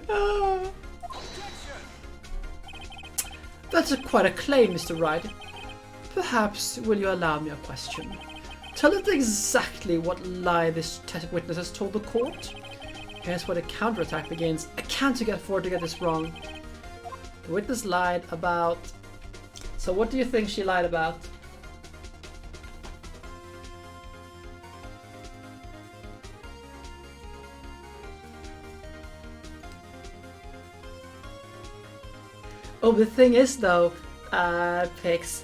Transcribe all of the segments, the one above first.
Oh. That's quite a claim, Mr. Wright. Perhaps will you allow me a question? Tell us exactly what lie this witness has told the court. Here's where the counterattack begins. I can't afford to get this wrong. The witness lied about... So what do you think she lied about? Oh, the thing is though, Pix,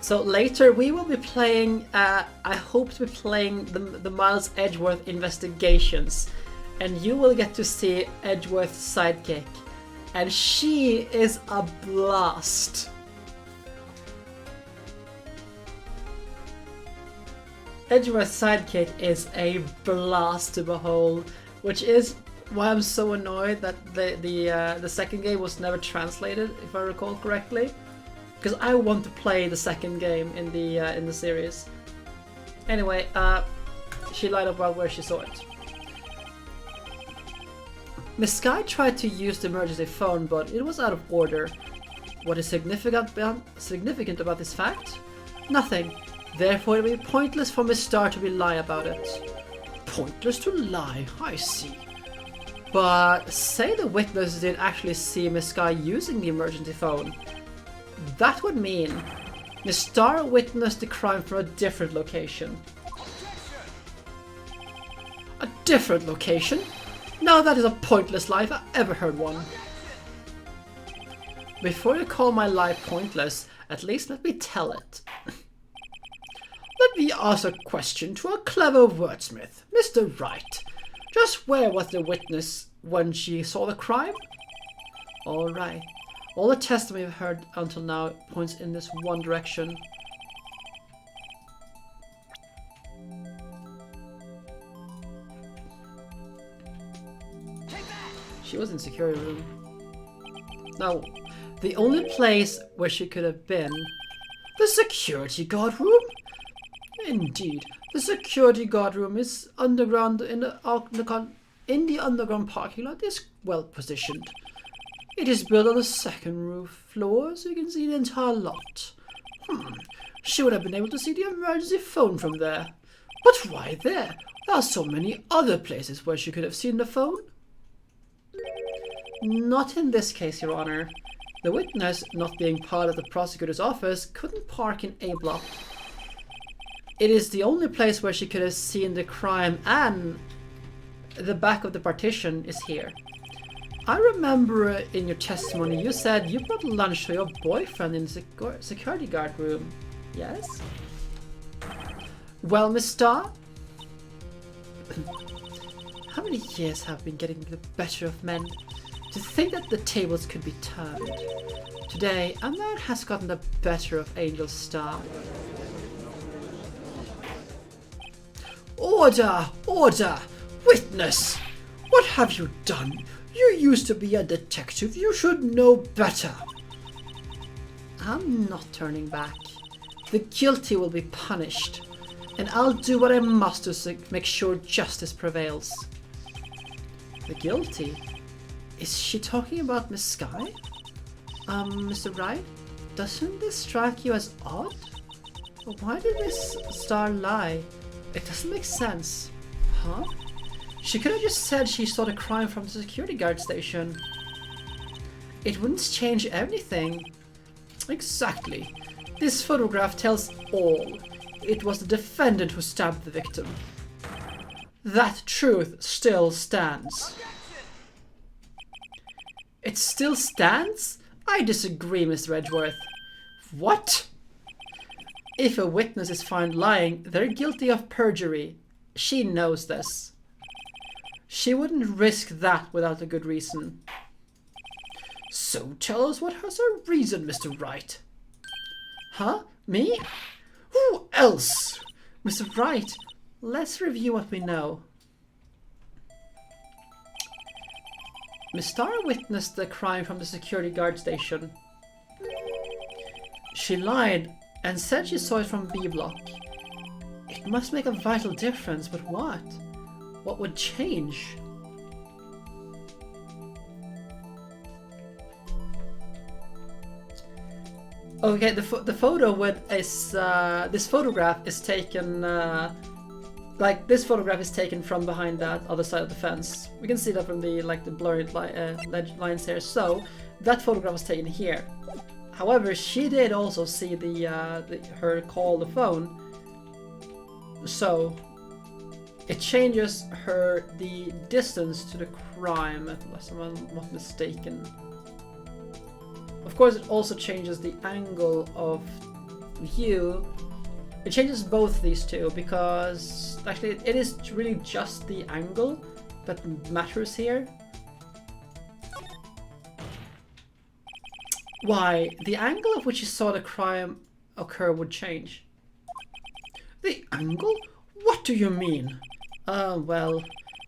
so later we will be playing, I hope to be playing the Miles Edgeworth investigations, and you will get to see Edgeworth's sidekick, and she is a blast. Edgeworth's sidekick is a blast to behold, which is why I'm so annoyed that the second game was never translated, if I recall correctly, because I want to play the second game in the series. Anyway, she lied about where she saw it. Miss Sky tried to use the emergency phone, but it was out of order. What is significant about this fact? Nothing. Therefore, it will be pointless for Miss Starr to lie about it. Pointless to lie, I see. But say the witness did actually see Miss Sky using the emergency phone. That would mean Miss Starr witnessed the crime from a different location. A different location? Now that is a pointless lie if I ever heard one. Before you call my lie pointless, at least let me tell it. Let me ask a question to a clever wordsmith, Mr. Wright. Just where was the witness when she saw the crime? Alright. All the testimony we've heard until now points in this one direction. She was in security room. No. The only place where she could have been... The security guard room? Indeed. The security guard room is underground in the underground parking lot is well positioned. It is built on the second roof floor, so you can see the entire lot. She would have been able to see the emergency phone from there. But why there? There are so many other places where she could have seen the phone. Not in this case, Your Honor. The witness, not being part of the prosecutor's office, couldn't park in A block. It is the only place where she could have seen the crime, and the back of the partition is here. I remember in your testimony you said you brought lunch to your boyfriend in the security guard room. Yes? Well, Miss Starr? How many years have been getting the better of men? To think that the tables could be turned. Today, a man has gotten the better of Angel Starr. Order! Order! Witness! What have you done? You used to be a detective. You should know better. I'm not turning back. The guilty will be punished. And I'll do what I must to make sure justice prevails. The guilty? Is she talking about Miss Sky? Mr. Wright? Doesn't this strike you as odd? Why did Miss Starr lie? It doesn't make sense. Huh? She could have just said she saw the crime from the security guard station. It wouldn't change anything. Exactly. This photograph tells all. It was the defendant who stabbed the victim. That truth still stands. It still stands? I disagree, Mr. Edgeworth. What? If a witness is found lying, they're guilty of perjury. She knows this. She wouldn't risk that without a good reason. So tell us what has her reason, Mr. Wright. Huh? Me? Who else? Mr. Wright, let's review what we know. Miss Starr witnessed the crime from the security guard station. She lied and said she saw it from B block. It must make a vital difference, but what? What would change? Okay, the photo with is this photograph is taken like this photograph is taken from behind that other side of the fence. We can see that from the the blurred lines here. So that photograph was taken here. However, she did also see her call the phone. So it changes the distance to the crime, unless I'm not mistaken. Of course, it also changes the angle of view. It changes both these two because actually it is really just the angle that matters here. Why? The angle of which you saw the crime occur would change. The angle? What do you mean? Well,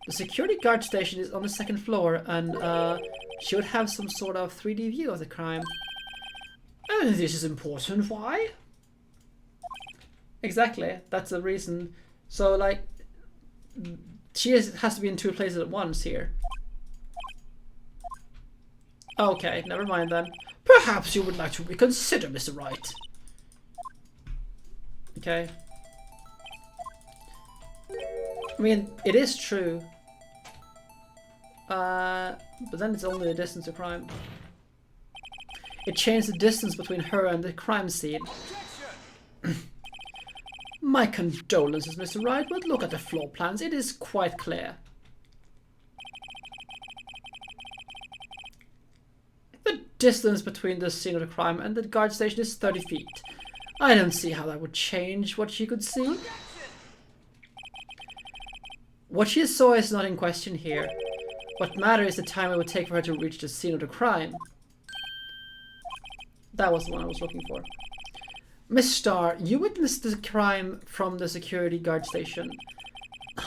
the security guard station is on the second floor and she would have some sort of 3D view of the crime. And this is important, why? Exactly, that's the reason. So like, she has to be in two places at once here. Okay, never mind then. Perhaps you would like to reconsider, Mr. Wright. Okay. I mean, it is true. But then it's only the distance to crime. It changed the distance between her and the crime scene. My condolences, Mr. Wright, but look at the floor plans. It is quite clear. The distance between the scene of the crime and the guard station is 30 feet. I don't see how that would change what she could see. What she saw is not in question here. What matters is the time it would take for her to reach the scene of the crime. That was the one I was looking for. Miss Starr, you witnessed the crime from the security guard station.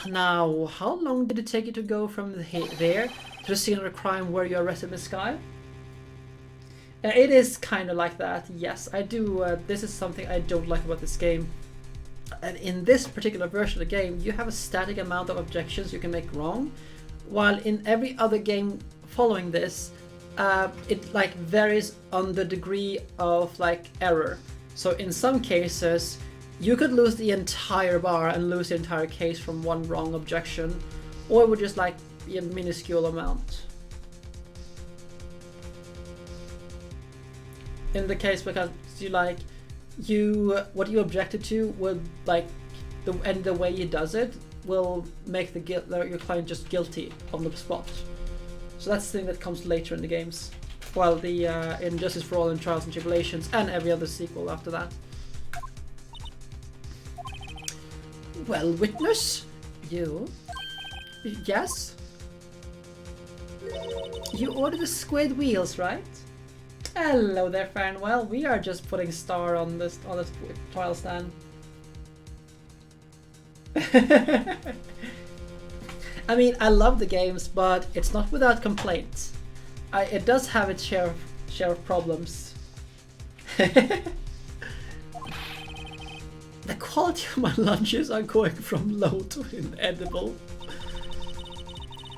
Now, how long did it take you to go from there to the scene of the crime where you arrested Miss Skye? It is kind of like that, yes. I do. This is something I don't like about this game. And in this particular version of the game, you have a static amount of objections you can make wrong, while in every other game following this, it like varies on the degree of like error. So in some cases, you could lose the entire bar and lose the entire case from one wrong objection, or it would just like be a minuscule amount. In the case because what you objected to would like the way he does it will make your client just guilty on the spot. So that's the thing that comes later in the games. While the Injustice for All and Trials and Tribulations and every other sequel after that. Well, witness, you? Yes? You ordered the squid wheels, right? Hello there, Farnwell. We are just putting Starr on this trial stand. I mean, I love the games, but it's not without complaints. It does have its share of problems. The quality of my lunches are going from low to inedible.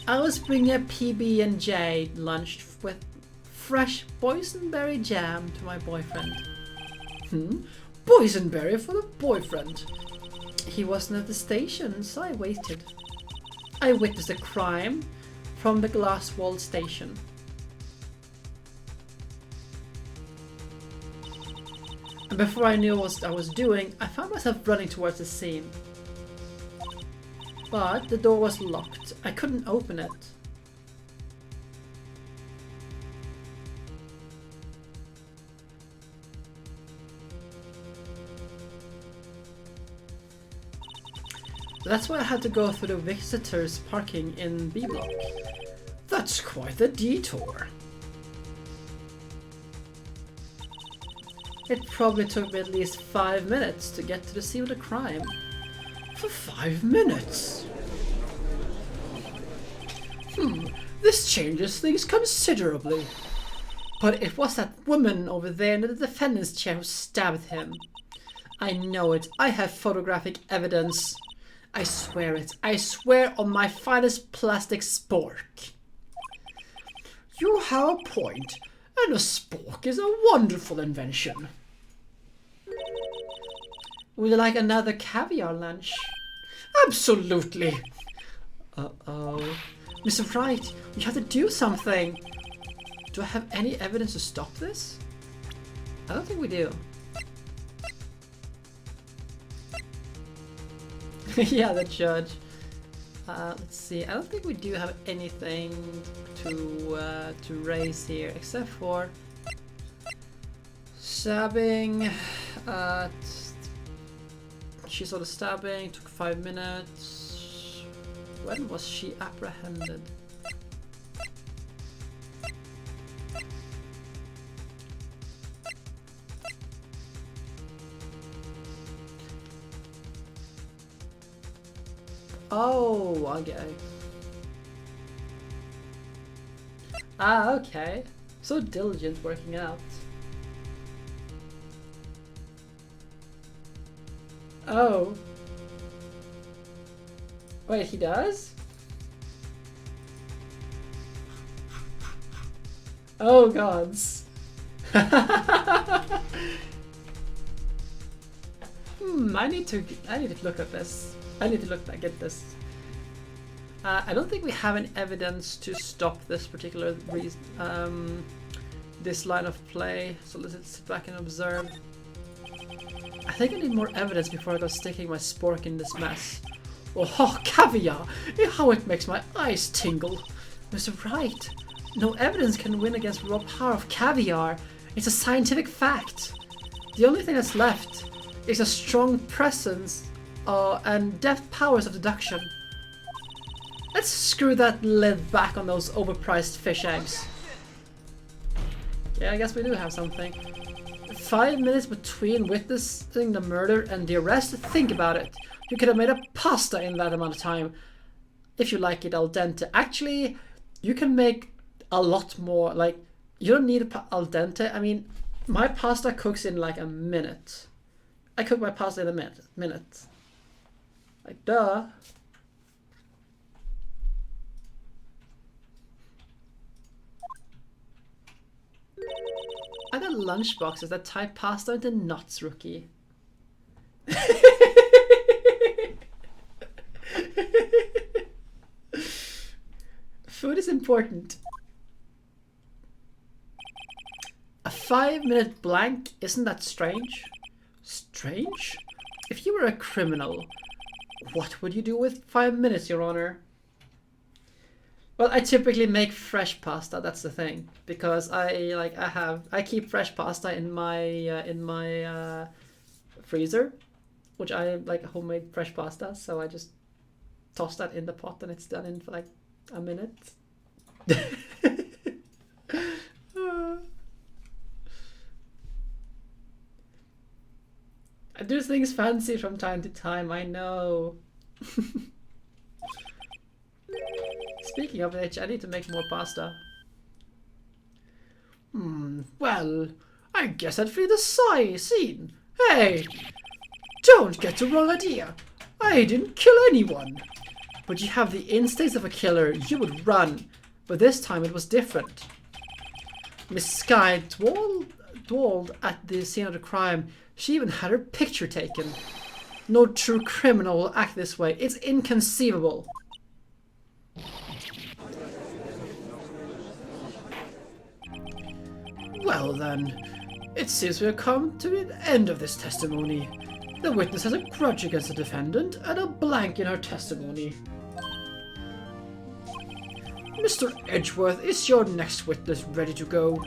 I was bringing a PB&J lunch with fresh boysenberry jam to my boyfriend. Boysenberry for the boyfriend? He wasn't at the station, so I waited. I witnessed a crime from the glass-walled station. And before I knew what I was doing, I found myself running towards the scene. But the door was locked. I couldn't open it. That's why I had to go through the visitors parking in B block. That's quite the detour. It probably took me at least 5 minutes to get to the scene of the crime. For 5 minutes? This changes things considerably. But it was that woman over there in the defendant's chair who stabbed him. I know it. I have photographic evidence. I swear it. I swear on my finest plastic spork. You have a point, and a spork is a wonderful invention. Would you like another caviar lunch? Absolutely. Uh-oh. Mr. Wright, we have to do something. Do I have any evidence to stop this? I don't think we do. Yeah, the judge. Let's see. I don't think we do have anything to raise here, except for stabbing. She saw the stabbing. Took 5 minutes. When was she apprehended? Oh, okay. Ah, okay. So diligent working out. Oh. Wait, he does? Oh gods. I need to look at this. I need to look back at this. I don't think we have any evidence to stop this particular this line of play. So let's sit back and observe. I think I need more evidence before I go sticking my spork in this mess. Oh, caviar! How it makes my eyes tingle. Mr. Wright, no evidence can win against raw power of caviar. It's a scientific fact. The only thing that's left is a strong presence and deft powers of deduction. Let's screw that lid back on those overpriced fish eggs. Yeah, I guess we do have something. 5 minutes between witnessing the murder and the arrest? Think about it. You could have made a pasta in that amount of time. If you like it al dente. Actually, you can make a lot more. Like, you don't need al dente. I mean, my pasta cooks in like a minute. I cook my pasta in a minute. Like, duh. I got lunch boxes that type pasta into nuts, rookie. Food is important. A 5-minute blank? Isn't that strange? Strange? If you were a criminal, what would you do with 5 minutes, Your Honor? Well, I typically make fresh pasta. That's the thing, because I keep fresh pasta in my freezer, which I like homemade fresh pasta. So I just toss that in the pot, and it's done in like a minute. I do things fancy from time to time. I know. Speaking of which, I need to make more pasta. Well, I guess I'd flee the scene. Hey, don't get the wrong idea. I didn't kill anyone. But you have the instincts of a killer. You would run. But this time it was different. Miss Skye dwelled at the scene of the crime. She even had her picture taken. No true criminal will act this way. It's inconceivable. Well then, it seems we have come to the end of this testimony. The witness has a grudge against the defendant and a blank in her testimony. Mr. Edgeworth, is your next witness ready to go?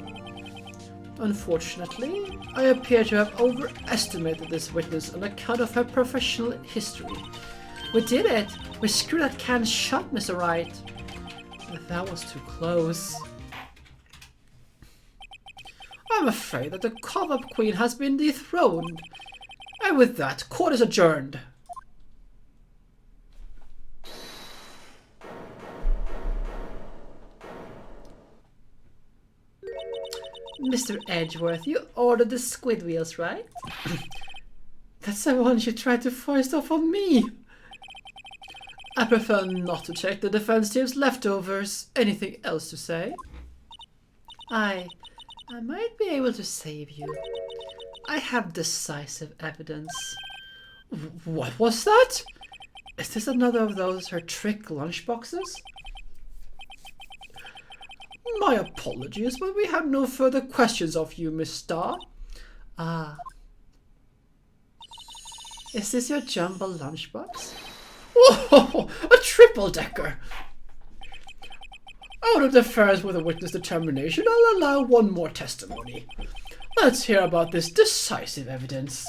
Unfortunately, I appear to have overestimated this witness on account of her professional history. We did it! We screwed that can shut, Mr. Wright. That was too close. I'm afraid that the cover-up queen has been dethroned. And with that, court is adjourned. Mr. Edgeworth, you ordered the squid wheels, right? That's the one you tried to foist off on me. I prefer not to check the defense team's leftovers. Anything else to say? I might be able to save you. I have decisive evidence. What was that? Is this another of those her trick lunchboxes? My apologies, but we have no further questions of you, Miss Starr. Ah. Is this your jumbo lunchbox? Oh, a triple-decker! Out of deference with a witness determination, I'll allow one more testimony. Let's hear about this decisive evidence.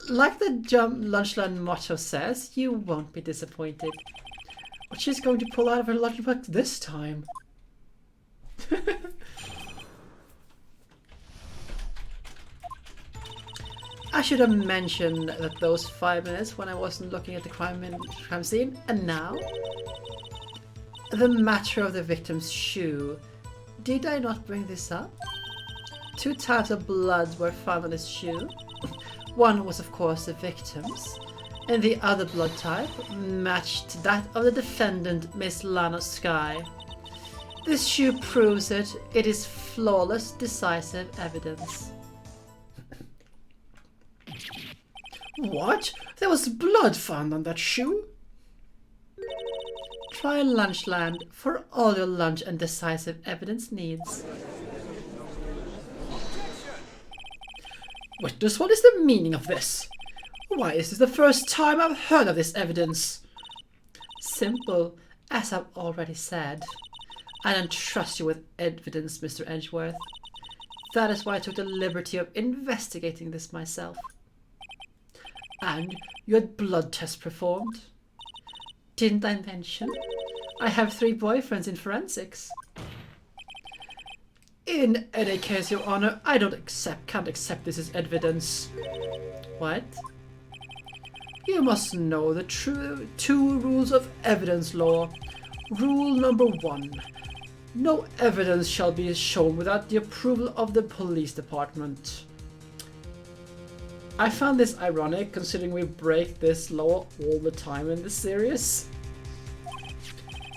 Like the Lunchland motto says, you won't be disappointed. What she's going to pull out of her lunchbox this time? I should have mentioned that those 5 minutes when I wasn't looking at the crime scene, and now? The matter of the victim's shoe. Did I not bring this up? 2 types of blood were found on his shoe. One was of course the victim's, and the other blood type matched that of the defendant, Miss Lana Skye. This shoe proves it. It is flawless, decisive evidence. What? There was blood found on that shoe? Try Lunchland for all your lunch and decisive evidence needs. Witness, what is the meaning of this? Why is this the first time I've heard of this evidence? Simple, as I've already said. I don't trust you with evidence, Mr. Edgeworth. That is why I took the liberty of investigating this myself. And you had blood tests performed. Didn't I mention? I have 3 boyfriends in forensics. In any case, Your Honor, I can't accept this as evidence. What? You must know the 2 rules of evidence law. Rule number 1. No evidence shall be shown without the approval of the police department. I found this ironic considering we break this law all the time in this series.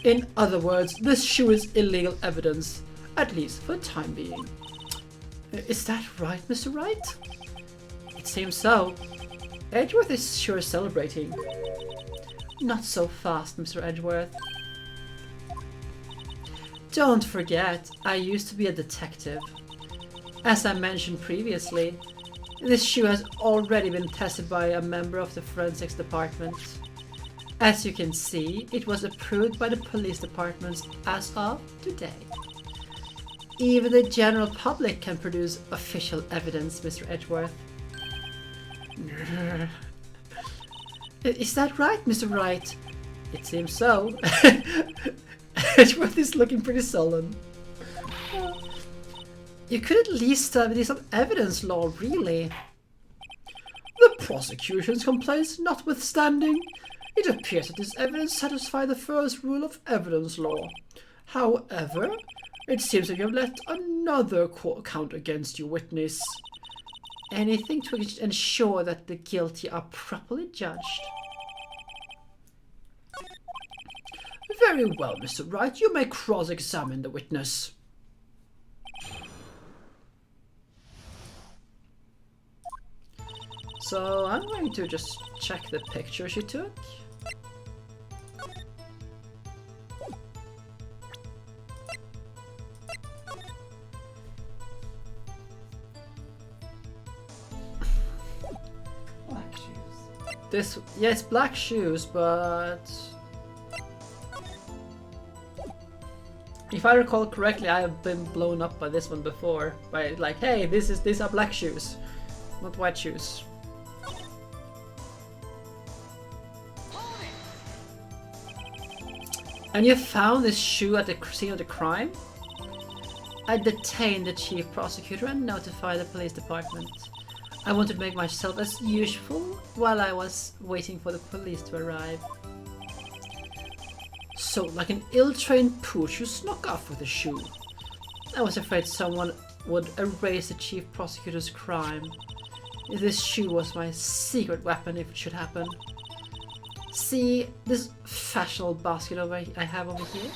In other words, this shoe is illegal evidence, at least for the time being. Is that right, Mr. Wright? It seems so. Edgeworth is sure celebrating. Not so fast, Mr. Edgeworth. Don't forget, I used to be a detective. As I mentioned previously, this shoe has already been tested by a member of the forensics department. As you can see, it was approved by the police department as of today. Even the general public can produce official evidence, Mr. Edgeworth. Is that right, Mr. Wright? It seems so. Edgeworth is looking pretty sullen. You could at least study some evidence law, really. The prosecution's complaints notwithstanding, it appears that this evidence satisfies the first rule of evidence law. However, it seems that you have let another count against you, witness. Anything to ensure that the guilty are properly judged. Very well, Mr. Wright, you may cross-examine the witness. So I'm going to just check the picture she took. Black shoes. Yes, black shoes, but if I recall correctly, I have been blown up by this one before. By like, hey, these are black shoes, not white shoes. And you found this shoe at the scene of the crime? I detained the chief prosecutor and notified the police department. I wanted to make myself as useful while I was waiting for the police to arrive. So, like an ill-trained pooch, you snuck off with the shoe. I was afraid someone would erase the chief prosecutor's crime. This shoe was my secret weapon if it should happen. See this fashionable basket I have over here?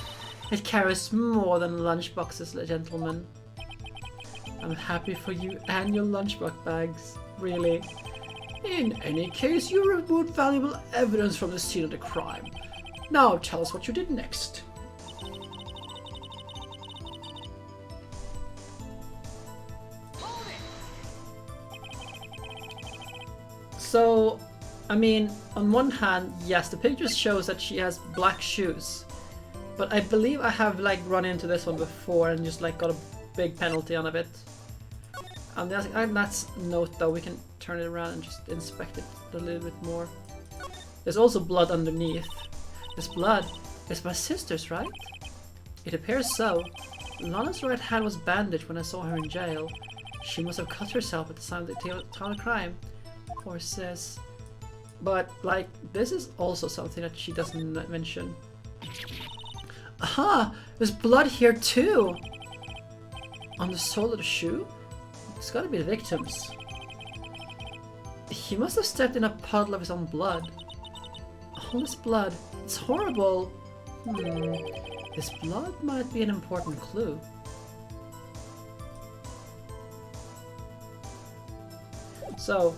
It carries more than lunch boxes, gentlemen. I'm happy for you and your lunchbox bags, really. In any case, you removed valuable evidence from the scene of the crime. Now tell us what you did next. So, I mean, on one hand, yes, the picture shows that she has black shoes. But I believe I have like run into this one before and just like got a big penalty on it. And that's a note though, we can turn it around and just inspect it a little bit more. There's also blood underneath. This blood is my sister's, right? It appears so. Lana's right hand was bandaged when I saw her in jail. She must have cut herself at the time of the crime. Poor sis. But, like, this is also something that she doesn't mention. Aha! There's blood here too! On the sole of the shoe? It's gotta be the victim's. He must have stepped in a puddle of his own blood. All this blood. It's horrible. This blood might be an important clue. So,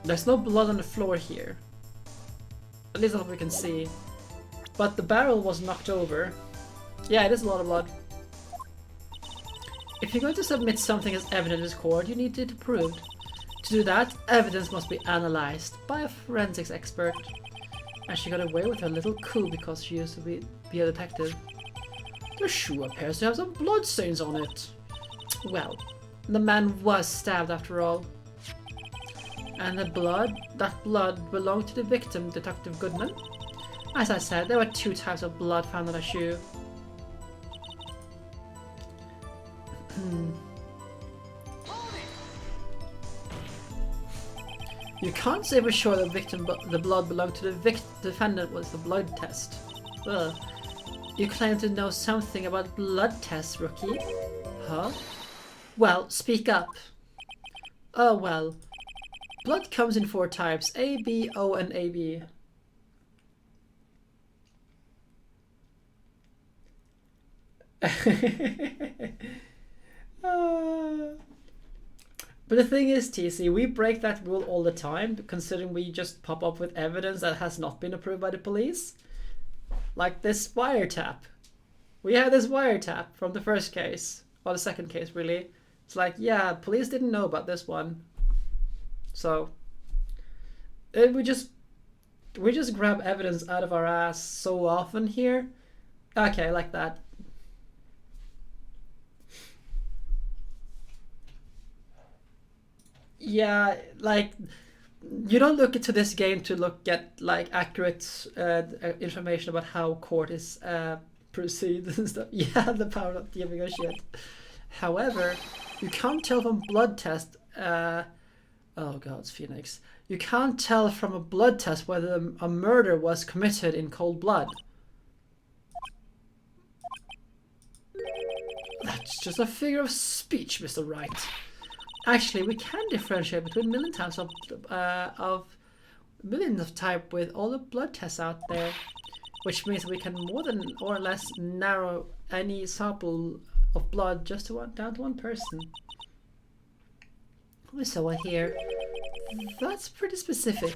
there's no blood on the floor here. At least that's what we can see. But the barrel was knocked over. Yeah, it is a lot of blood. If you're going to submit something as evidence in court, you need it proved. To do that, evidence must be analyzed by a forensics expert. And she got away with her little coup because she used to be a detective. The shoe appears to have some blood stains on it. Well, the man was stabbed after all. And that blood belonged to the victim, Detective Goodman. As I said, there were 2 types of blood found on a shoe. You can't say for sure the blood belonged to the defendant was the blood test. Ugh. You claim to know something about blood tests, rookie. Huh? Well, speak up. Oh well. Blood comes in 4 types, A, B, O, and AB. But the thing is, TC, we break that rule all the time, considering we just pop up with evidence that has not been approved by the police. Like this wiretap. We had this wiretap from the first case, or the second case really. It's like, yeah, police didn't know about this one. So, we just grab evidence out of our ass so often here. Okay, like that. Yeah, like, you don't look into this game to look at like accurate information about how court is proceeds and stuff. Yeah, the power of giving a shit. However, you can't tell from blood test. Oh god, it's Phoenix. You can't tell from a blood test whether a murder was committed in cold blood. That's just a figure of speech, Mr. Wright. Actually, we can differentiate between millions of type with all the blood tests out there, which means we can more than or less narrow any sample of blood just to down to one person. So I hear. That's pretty specific.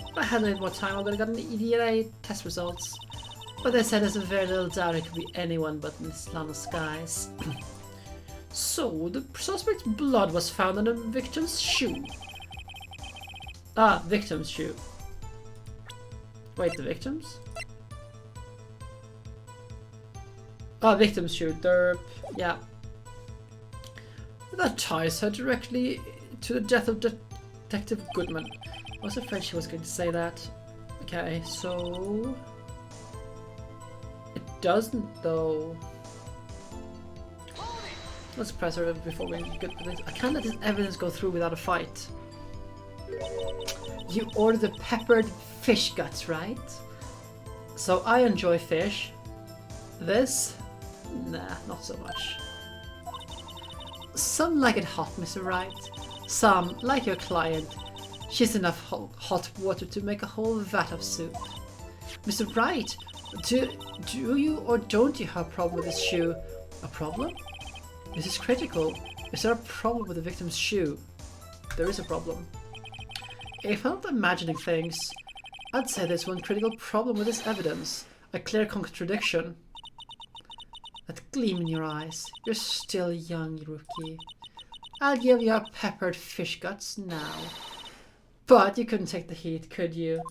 If I had a little more time, I would have gotten the EDA test results. But they said there's a very little doubt it could be anyone but Miss Lana Skies. So, the suspect's blood was found on the victim's shoe. Ah, victim's shoe. Wait, the victim's? Ah, victim's shoe. Derp. Yeah. That ties her directly to the death of Detective Goodman. I was afraid she was going to say that. Okay, so... It doesn't, though. Let's press her before we get to this. I can't let this evidence go through without a fight. You ordered the peppered fish guts, right? So I enjoy fish. This? Nah, not so much. Some like it hot, Mr. Wright. Some, like your client, she's enough hot water to make a whole vat of soup. Mr. Wright, do you or don't you have a problem with this shoe? A problem? This is critical. Is there a problem with the victim's shoe? There is a problem. If I'm not imagining things, I'd say there's one critical problem with this evidence. A clear contradiction. That gleam in your eyes. You're still young, rookie. I'll give you a peppered fish guts now. But you couldn't take the heat, could you?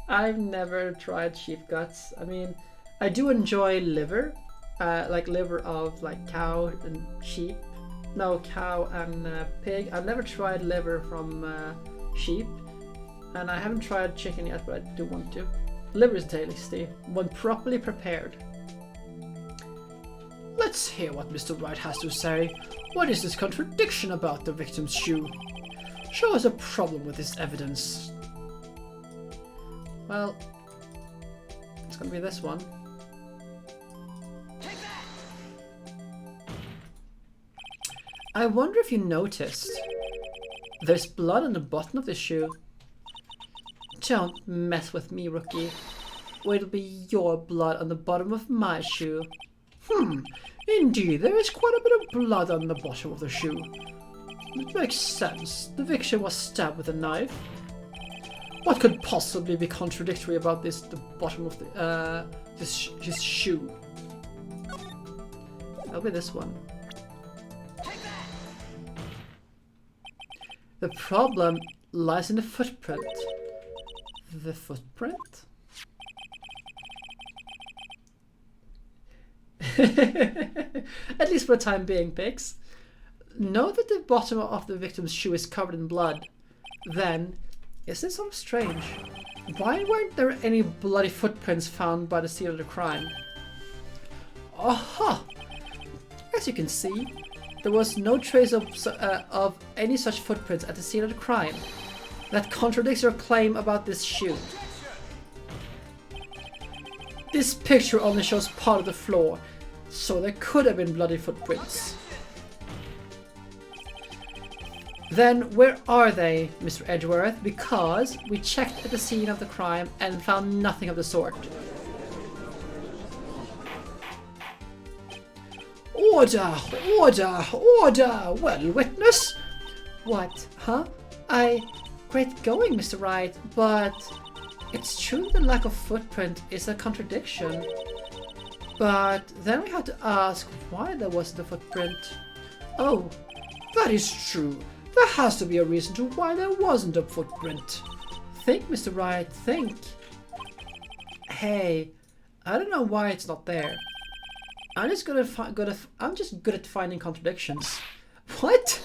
I've never tried sheep guts. I mean, I do enjoy liver. Like liver of like cow and sheep. No, cow and pig. I've never tried liver from sheep. And I haven't tried chicken yet, but I do want to. Liver is tasty when properly prepared. Let's hear what Mr. Wright has to say. What is this contradiction about the victim's shoe? Show us a problem with this evidence. Well, it's gonna be this one. I wonder if you noticed. There's blood on the bottom of the shoe. Don't mess with me, rookie. Or it'll be your blood on the bottom of my shoe. Indeed, there is quite a bit of blood on the bottom of the shoe. It makes sense. The victim was stabbed with a knife. What could possibly be contradictory about the bottom of the his shoe? That'll be this one. The problem lies in the footprint. The footprint? At least for the time being, pigs. Note that the bottom of the victim's shoe is covered in blood. Then, is this sort of strange? Why weren't there any bloody footprints found by the scene of the crime? Aha! As you can see, there was no trace of any such footprints at the scene of the crime. That contradicts your claim about this shoe. This picture only shows part of the floor, so there could have been bloody footprints. Then where are they, Mr. Edgeworth? Because we checked at the scene of the crime and found nothing of the sort. Order! Order! Order! Well, witness? What? Huh? Great going, Mr. Wright, but it's true the lack of footprint is a contradiction. But then we have to ask why there wasn't a footprint. Oh, that is true. There has to be a reason to why there wasn't a footprint. Think, Mr. Wright, think. Hey, I don't know why it's not there. I'm just good at finding contradictions. What?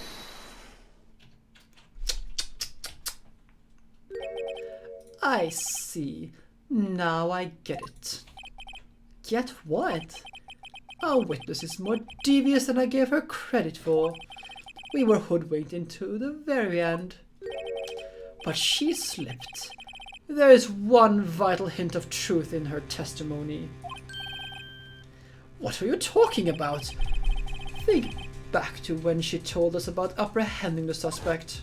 I see. Now I get it. Get what? Our witness is more devious than I gave her credit for. We were hoodwinked into the very end. But she slipped. There is one vital hint of truth in her testimony. What are you talking about? Think back to when she told us about apprehending the suspect.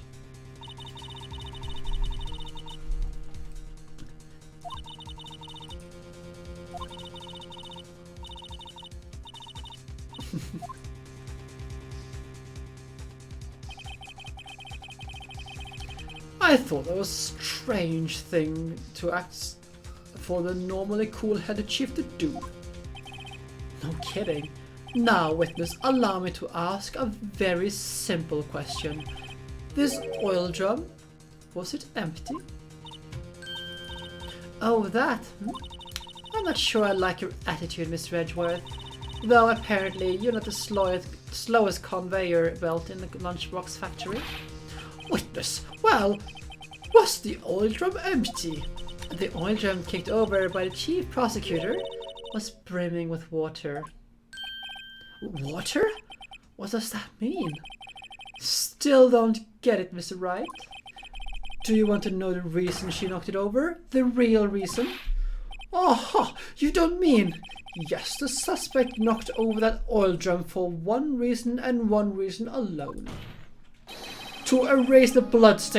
I thought that was a strange thing to ask for the normally cool-headed chief to do. No kidding. Now, witness, allow me to ask a very simple question. This oil drum, was it empty? Oh, that? I'm not sure I like your attitude, Mr. Edgeworth. Though apparently you're not the slowest conveyor belt in the lunchbox factory. Witness, well, was the oil drum empty? The oil drum kicked over by the chief prosecutor was brimming with water. Water? What does that mean? Still don't get it, Mr. Wright. Do you want to know the reason she knocked it over? The real reason? Aha! You don't mean... Yes, the suspect knocked over that oil drum for one reason and one reason alone. To erase the bloodstains